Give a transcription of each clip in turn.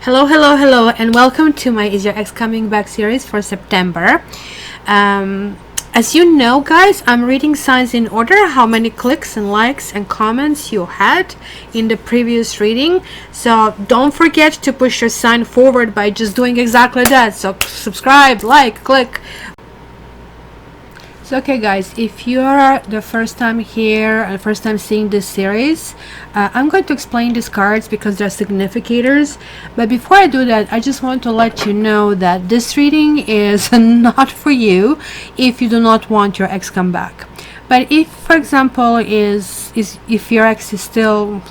Hello, hello, hello, and welcome to my Is Your Ex Coming Back series for September. As you know, guys, I'm reading signs in order, how many clicks and likes and comments you had in the previous reading. So don't forget to push your sign forward by just doing exactly that. So subscribe, like, click. So okay guys, if you're the first time here and first time seeing this series, I'm going to explain these cards because they're significators. But before I do that, I just want to let you know that this reading is not for you if you do not want your ex come back. But if, for example, if your ex is still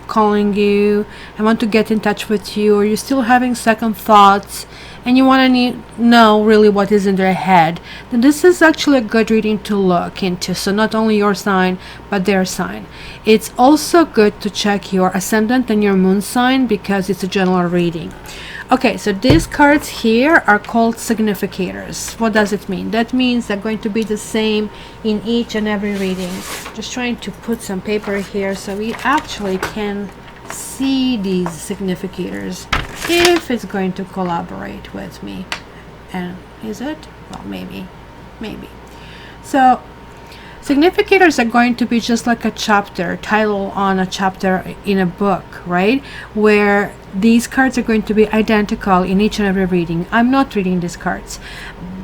calling you and want to get in touch with you, or you're still having second thoughts and you want to know really what is in their head, then this is actually a good reading to look into. So not only your sign but their sign. It's also good to check your ascendant and your moon sign because it's a general reading. Okay, so these cards here are called significators. What does it mean? That means they're going to be the same in each and every reading. Just trying to put some paper here so we actually can see these significators if it's going to collaborate with me. And is it? Well, maybe. So significators are going to be just like a chapter title on a chapter in a book, right? Where these cards are going to be identical in each and every reading. I'm not reading these cards.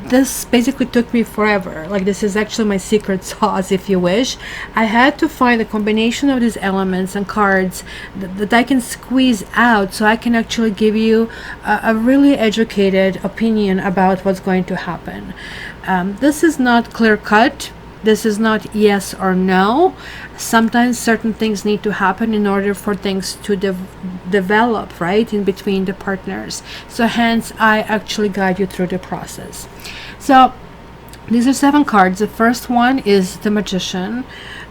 This basically took me forever. Like, this is actually my secret sauce, if you wish. I had to find a combination of these elements and cards that I can squeeze out so I can actually give you a really educated opinion about what's going to happen. This is not clear cut. This is not yes or no. Sometimes certain things need to happen in order for things to develop, right, in between the partners. So hence, I actually guide you through the process. So these are 7 cards. The first one is the Magician.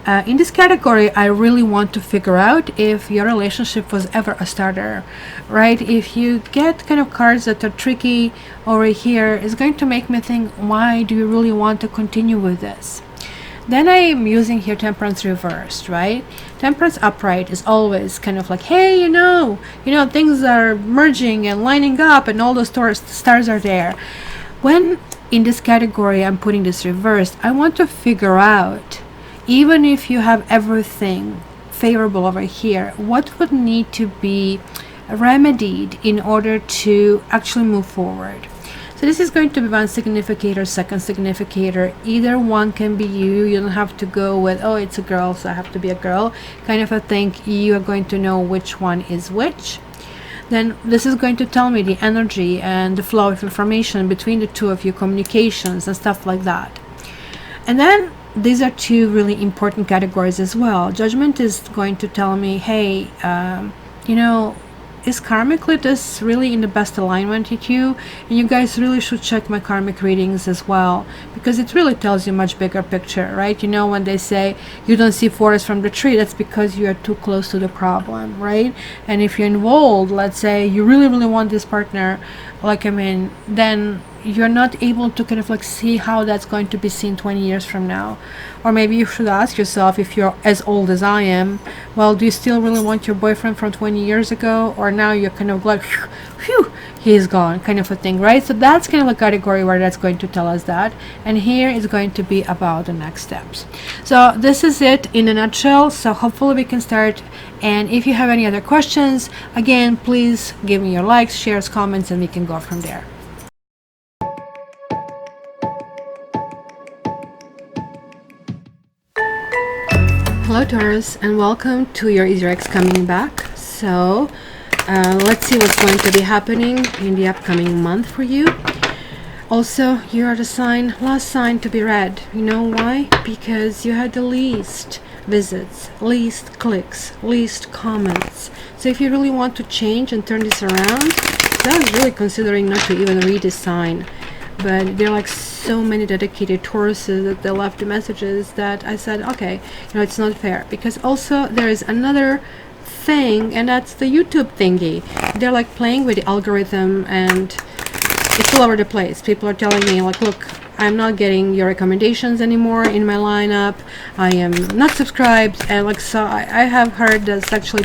In this category, I really want to figure out if your relationship was ever a starter, right? If you get kind of cards that are tricky over here, it's going to make me think, why do you really want to continue with this? Then I am using here Temperance reversed, right? Temperance upright is always kind of like, hey, you know, things are merging and lining up and all the stars are there. When in this category I'm putting this reversed, I want to figure out, even if you have everything favorable over here, what would need to be remedied in order to actually move forward. So this is going to be one significator, second significator. Either one can be you. You don't have to go with, oh, it's a girl, so I have to be a girl, kind of a thing. You are going to know which one is which. Then this is going to tell me the energy and the flow of information between the two of you, communications and stuff like that. And then these are 2 really important categories as well. Judgment is going to tell me, hey, is karmically this really in the best alignment with you? And you guys really should check my karmic readings as well, because it really tells you much bigger picture, right? You know, when they say you don't see forest from the tree, that's because you are too close to the problem, right? And if you're involved, let's say you really want this partner, then you're not able to kind of like see how that's going to be seen 20 years from now. Or maybe you should ask yourself, if you're as old as I am, well, do you still really want your boyfriend from 20 years ago? Or now you're kind of like, phew, he's gone, kind of a thing, right? So that's kind of a category where that's going to tell us that. And here is going to be about the next steps. So this is it in a nutshell. So hopefully we can start. And if you have any other questions, again, please give me your likes, shares, comments, and we can go from there. Hello Taurus, and welcome to your Is Your Ex Coming Back. So let's see what's going to be happening in the upcoming month for you. Also, you are the last sign to be read. You know why? Because you had the least visits, least clicks, least comments. So if you really want to change and turn this around, so I was really considering not to even read this sign. But there are like so many dedicated Tauruses that they left the messages that I said, okay, it's not fair. Because also there is another thing, and that's the YouTube thingy. They're like playing with the algorithm, and it's all over the place. People are telling me like, look, I'm not getting your recommendations anymore in my lineup. I am not subscribed, and like, so I have heard that's actually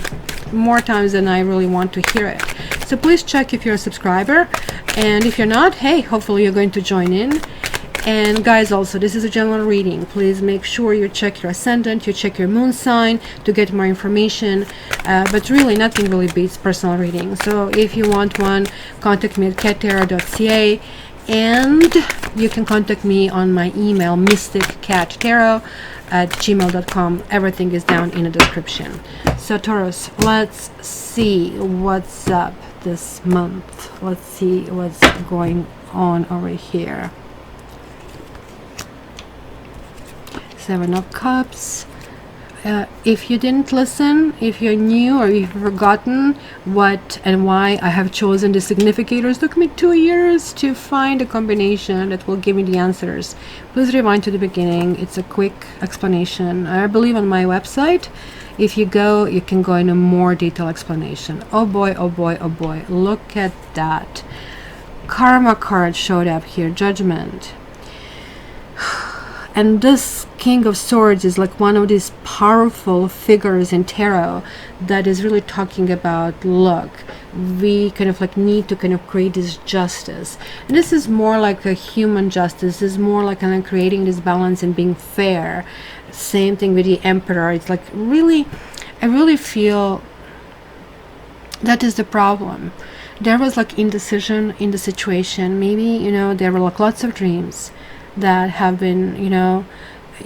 more times than I really want to hear it. So please check if you're a subscriber, and if you're not, hey, hopefully you're going to join in. And guys, also, this is a general reading. Please make sure you check your ascendant, you check your moon sign to get more information. But really, nothing really beats personal reading. So if you want one, contact me at cattarot.ca, and you can contact me on my email, mysticcattarot@gmail.com. Everything is down in the description. So Taurus, let's see what's up this month. Let's see what's going on over here. Seven of Cups. If you didn't listen, if you're new or you've forgotten what and why I have chosen the significators, took me 2 years to find a combination that will give me the answers. Please rewind to the beginning. It's a quick explanation. I believe on my website, if you go, you can go into more detailed explanation. Oh boy, oh boy, oh boy. Look at that. Karma card showed up here. Judgment. And this King of Swords is like one of these powerful figures in tarot that is really talking about, look, we kind of like need to kind of create this justice. And this is more like a human justice. This is more like kind of creating this balance and being fair. Same thing with the Emperor. It's like really, I really feel that is the problem. There was like indecision in the situation. Maybe, you know, there were like lots of dreams that have been, you know,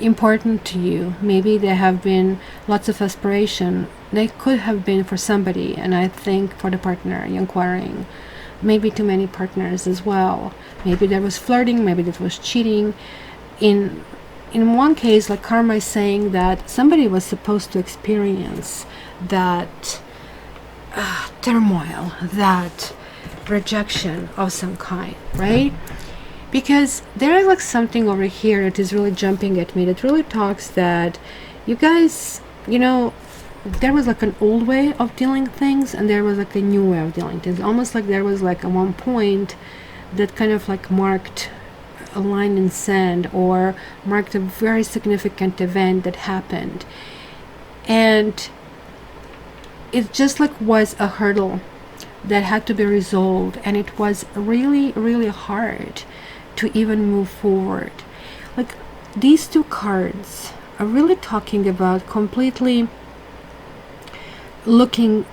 important to you. Maybe there have been lots of aspiration. They could have been for somebody, and I think for the partner you're inquiring. Maybe too many partners as well. Maybe there was flirting, maybe there was cheating. In one case, like karma is saying that somebody was supposed to experience that turmoil, that rejection of some kind, right? Because there is like something over here that is really jumping at me, that really talks that you guys, you know, there was like an old way of dealing things and there was like a new way of dealing things. Almost like there was like at one point that kind of like marked a line in sand or marked a very significant event that happened. And it just like was a hurdle that had to be resolved, and it was really, really hard to even move forward. Like these two cards are really talking about completely looking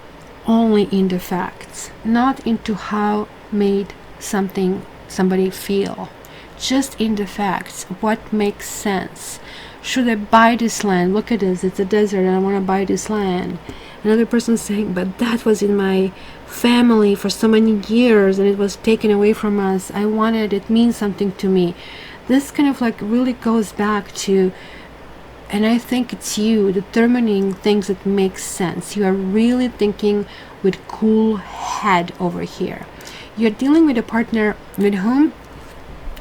only in the facts, not into how made somebody feel, just in the facts. What makes sense? Should I buy this land? Look at this, it's a desert and I want to buy this land. Another person saying, but that was in my family for so many years and it was taken away from us. I wanted, it means something to me. This kind of like really goes back to, and I think it's you determining things that make sense. You are really thinking with cool head over here. You're dealing with a partner with whom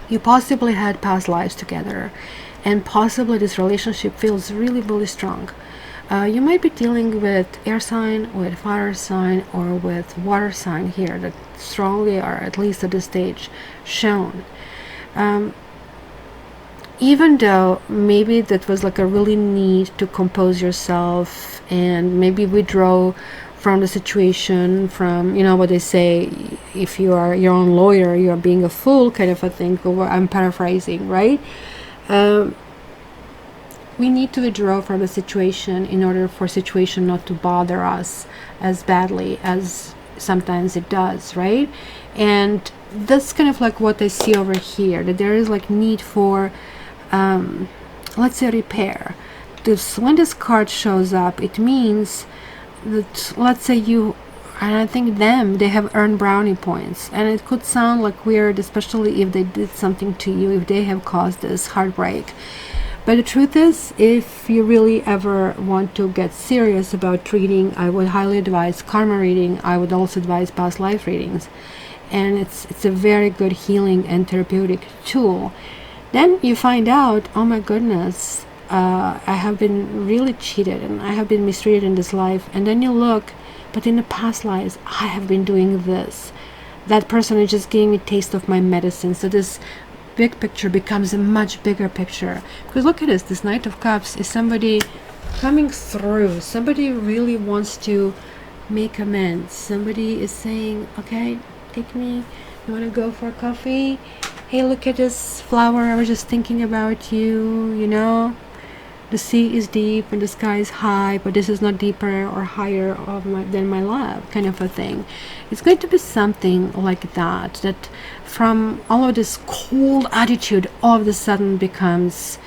you possibly had past lives together, and possibly this relationship feels really, really strong. You might be dealing with air sign, with fire sign, or with water sign here that strongly, or at least at this stage, shown. Even though maybe that was like a really need to compose yourself and maybe withdraw from the situation, from, you know what they say, if you are your own lawyer, you are being a fool kind of a thing. I'm paraphrasing, right? We need to withdraw from the situation in order for situation not to bother us as badly as sometimes it does, right? And that's kind of like what I see over here, that there is like need for let's say repair. When this card shows up, it means that, let's say you, and I think they have earned brownie points, and it could sound like weird, especially if they did something to you, if they have caused this heartbreak. But the truth is, if you really ever want to get serious about reading, I would highly advise karma reading. I would also advise past life readings, and it's a very good healing and therapeutic tool. Then you find out, oh my goodness, I have been really cheated and I have been mistreated in this life. And then you look, but in the past lives I have been doing this. That person is just giving me a taste of my medicine. So this big picture becomes a much bigger picture. Because look at this Knight of Cups is somebody coming through. Somebody really wants to make amends. Somebody is saying, okay, take me, you want to go for coffee? Hey, look at this flower, I was just thinking about you, you know. The sea is deep and the sky is high, but this is not deeper or higher than my love, kind of a thing. It's going to be something like that, that from all of this cold attitude all of a sudden becomes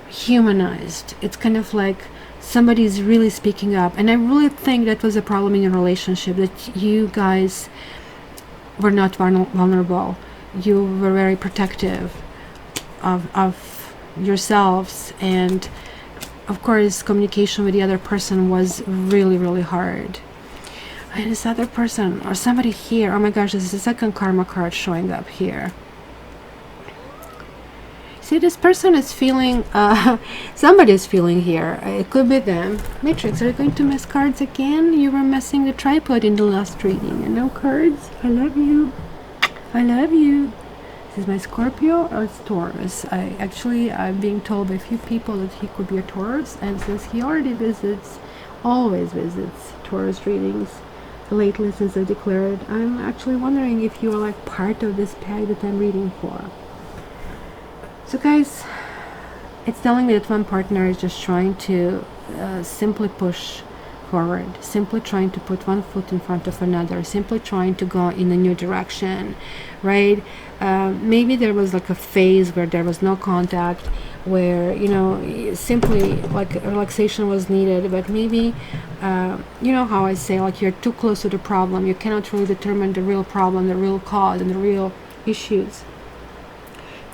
humanized. It's kind of like somebody is really speaking up. And I really think that was a problem in your relationship, that you guys were not vulnerable. You were very protective of yourselves, and of course communication with the other person was really, really hard. And this other person or somebody here, oh my gosh, this is the second karma card showing up here. See, this person is feeling, somebody is feeling here. It could be them. Matrix, are you going to miss cards again? You were missing the tripod in the last reading. And no cards. I love you. I love you. This is my Scorpio or it's Taurus. I'm being told by a few people that he could be a Taurus, and since he already always visits Taurus readings lately since I declared, I'm actually wondering if you are like part of this pack that I'm reading for. So guys, it's telling me that one partner is just trying to simply push forward, simply trying to put one foot in front of another, simply trying to go in a new direction, right? Maybe there was like a phase where there was no contact, where, you know, simply like relaxation was needed, but maybe, you know how I say, like you're too close to the problem, you cannot really determine the real problem, the real cause, and the real issues.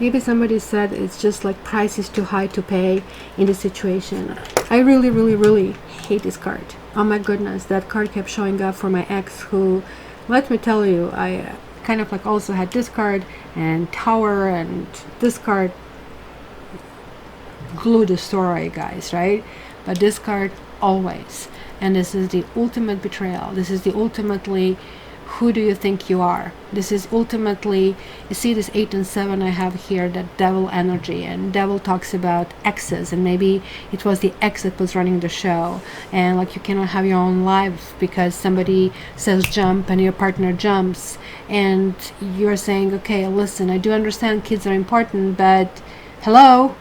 Maybe somebody said it's just like price is too high to pay in this situation. I really, really, really hate this card. Oh my goodness, that card kept showing up for my ex, who, let me tell you, I kind of like also had this card and Tower, and this card glued the story, guys, right? But this card always. And this is the ultimate betrayal. This is the ultimately, who do you think you are? This is ultimately, you see this 8 and 7 I have here, that devil energy, and devil talks about exes, and maybe it was the ex that was running the show, and like you cannot have your own life because somebody says jump and your partner jumps, and you're saying, okay, listen, I do understand kids are important, but hello.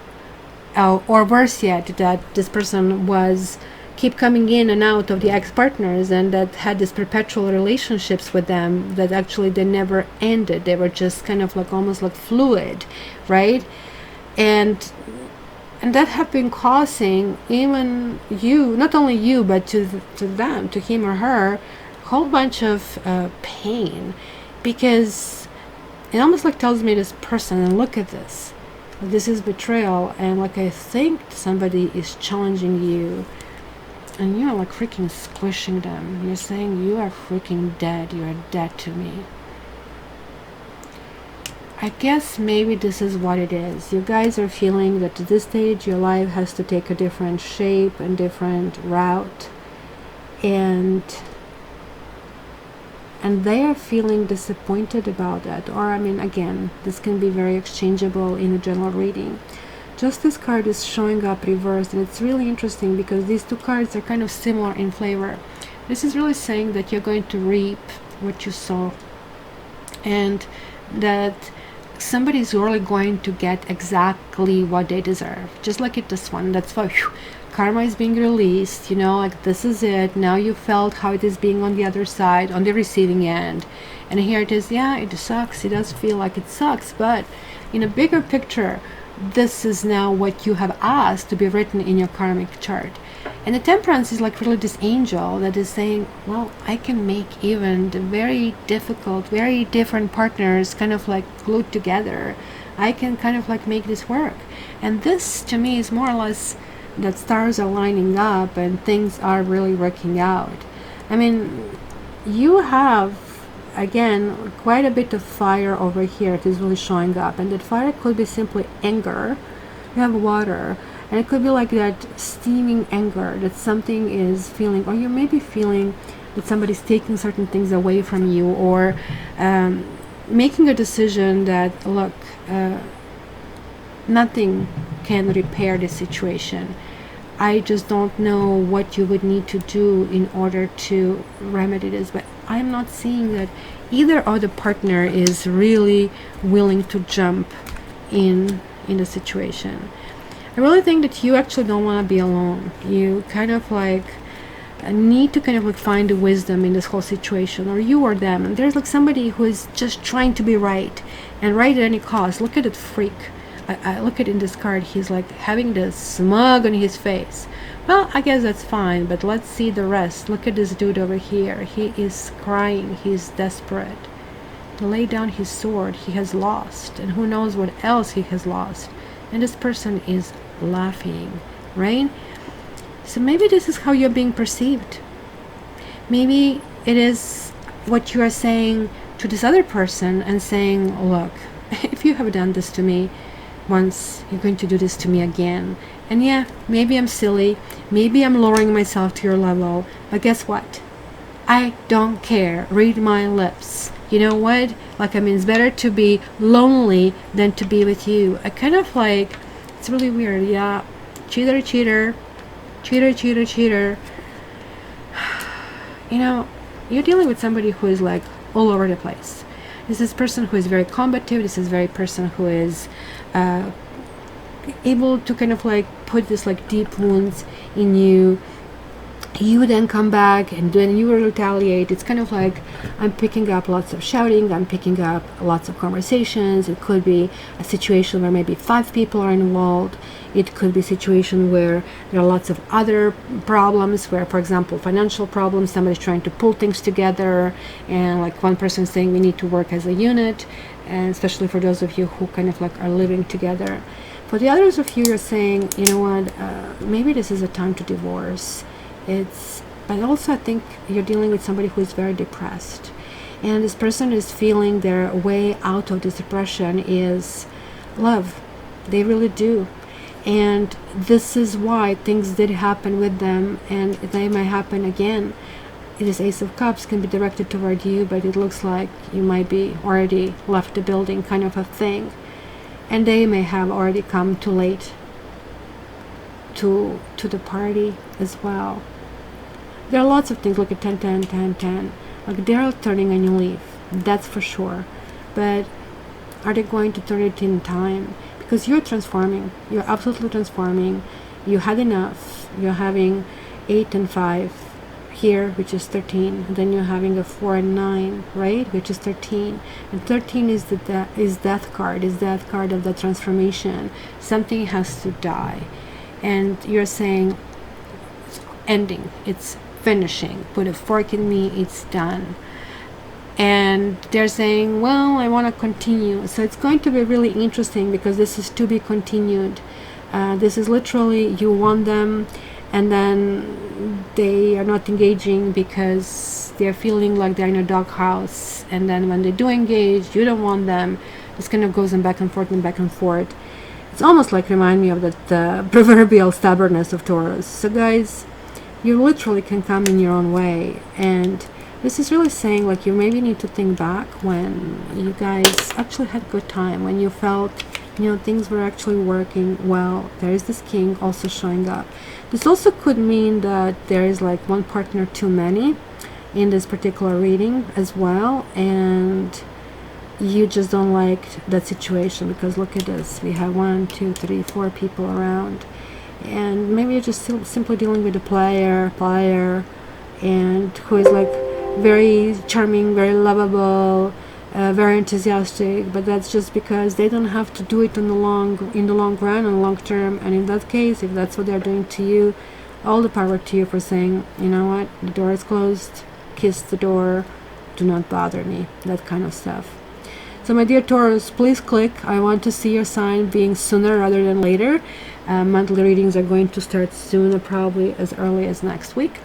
Or worse yet, that this person was keep coming in and out of the ex-partners, and that had these perpetual relationships with them that actually they never ended. They were just kind of like almost like fluid, right? And that have been causing even you, not only you, but to them, to him or her, a whole bunch of pain, because it almost like tells me this person, and look at this, this is betrayal, and like I think somebody is challenging you, and you're like freaking squishing them. You're saying, you are freaking dead. You are dead to me. I guess maybe this is what it is. You guys are feeling that at this stage your life has to take a different shape and different route. And they are feeling disappointed about that. Or, I mean, again, this can be very exchangeable in a general reading. Justice card is showing up reversed, and it's really interesting because these two cards are kind of similar in flavor. This is really saying that you're going to reap what you sow, and that somebody is really going to get exactly what they deserve, just like it this one. That's why karma is being released, you know, like this is it. Now you felt how it is being on the other side, on the receiving end, and here it is. Yeah, it sucks, it does feel like it sucks, but in a bigger picture, this is now what you have asked to be written in your karmic chart. And the Temperance is like really this angel that is saying, well, I can make even the very difficult, very different partners kind of like glued together. I can kind of like make this work. And this to me is more or less that stars are lining up and things are really working out. I mean, you have, again, quite a bit of fire over here. It is really showing up, and that fire could be simply anger. You have water, and it could be like that steaming anger that something is feeling, or you may be feeling that somebody's taking certain things away from you, or making a decision that, look, nothing can repair this situation. I just don't know what you would need to do in order to remedy this. But I'm not seeing that either of the partner is really willing to jump in the situation. I really think that you actually don't want to be alone. You kind of like need to kind of like find the wisdom in this whole situation, or you or them. And there's like somebody who is just trying to be right, and right at any cost. Look at that freak. I look at in this card, he's like having this smug on his face. Well, I guess that's fine, but let's see the rest. Look at this dude over here. He is crying. He's desperate. To lay down his sword. He has lost, and who knows what else he has lost. And this person is laughing, right? So maybe this is how you're being perceived. Maybe it is what you are saying to this other person and saying, look, if you have done this to me once, you're going to do this to me again. And yeah, maybe I'm silly. Maybe I'm lowering myself to your level. But guess what? I don't care. Read my lips. You know what? Like, I mean, it's better to be lonely than to be with you. I kind of like, it's really weird. Yeah. Cheater, cheater. Cheater, cheater, cheater. You know, you're dealing with somebody who is like all over the place. This is person who is very combative. This is very person who is able to kind of like put this like deep wounds in you. You then come back and then you retaliate. It's kind of like I'm picking up lots of shouting, I'm picking up lots of conversations. It could be a situation where maybe 5 people are involved. It could be a situation where there are lots of other problems, where, for example, financial problems, somebody's trying to pull things together, and like one person saying we need to work as a unit, and especially for those of you who kind of like are living together. For the others of you, you're saying, you know what, maybe this is a time to divorce. But also I think you're dealing with somebody who is very depressed, and this person is feeling their way out of this depression is love. They really do. And this is why things did happen with them, and they may happen again. This Ace of Cups can be directed toward you, but it looks like you might be already left the building, kind of a thing. And they may have already come too late to the party as well. There are lots of things. Look at 10, 10, 10, 10. Like, they're turning a new leaf, that's for sure. But are they going to turn it in time? Because you're transforming. You're absolutely transforming. You had enough. You're having 8 and 5 here, which is 13. And then you're having a 4 and 9, right? Which is 13. And 13 is death card. Is death card of the transformation. Something has to die. And you're saying it's ending. It's finishing. Put a fork in me. It's done. And they're saying, well, I want to continue. So it's going to be really interesting, because this is to be continued. This is literally, you want them, and then they are not engaging because they're feeling like they're in a doghouse. And then when they do engage, you don't want them. This kind of goes on back and forth and back and forth. It's almost like remind me of the proverbial stubbornness of Taurus. So guys, you literally can come in your own way, and this is really saying, like, you maybe need to think back when you guys actually had a good time, when you felt, you know, things were actually working well. There is this king also showing up. This also could mean that there is like one partner too many in this particular reading as well, and you just don't like that situation, because look at this. We have 1, 2, 3, 4 people around, and maybe you're just simply dealing with a player, and who is like very charming, very lovable, very enthusiastic, but that's just because they don't have to do it in the long run and long term. And in that case, if that's what they're doing to you, all the power to you for saying, you know what, the door is closed, kiss the door, do not bother me, that kind of stuff. So my dear Taurus, please click. I want to see your sign being sooner rather than later. Monthly readings are going to start soon, probably as early as next week.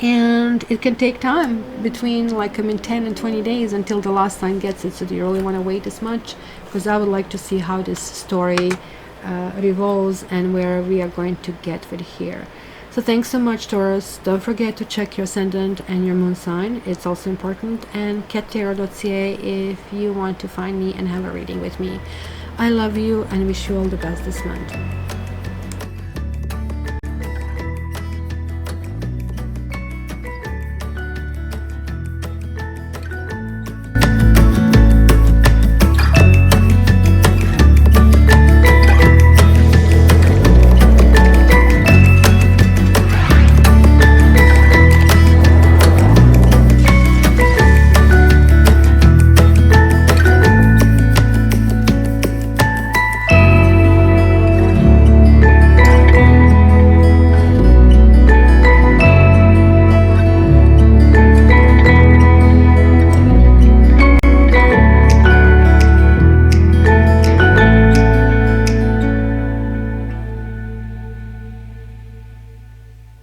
And it can take time, between 10 and 20 days until the last sign gets it. So do you really want to wait as much? Because I would like to see how this story revolves and where we are going to get with here. So thanks so much, Taurus. Don't forget to check your ascendant and your moon sign. It's also important. And cattarot.ca if you want to find me and have a reading with me. I love you and wish you all the best this month.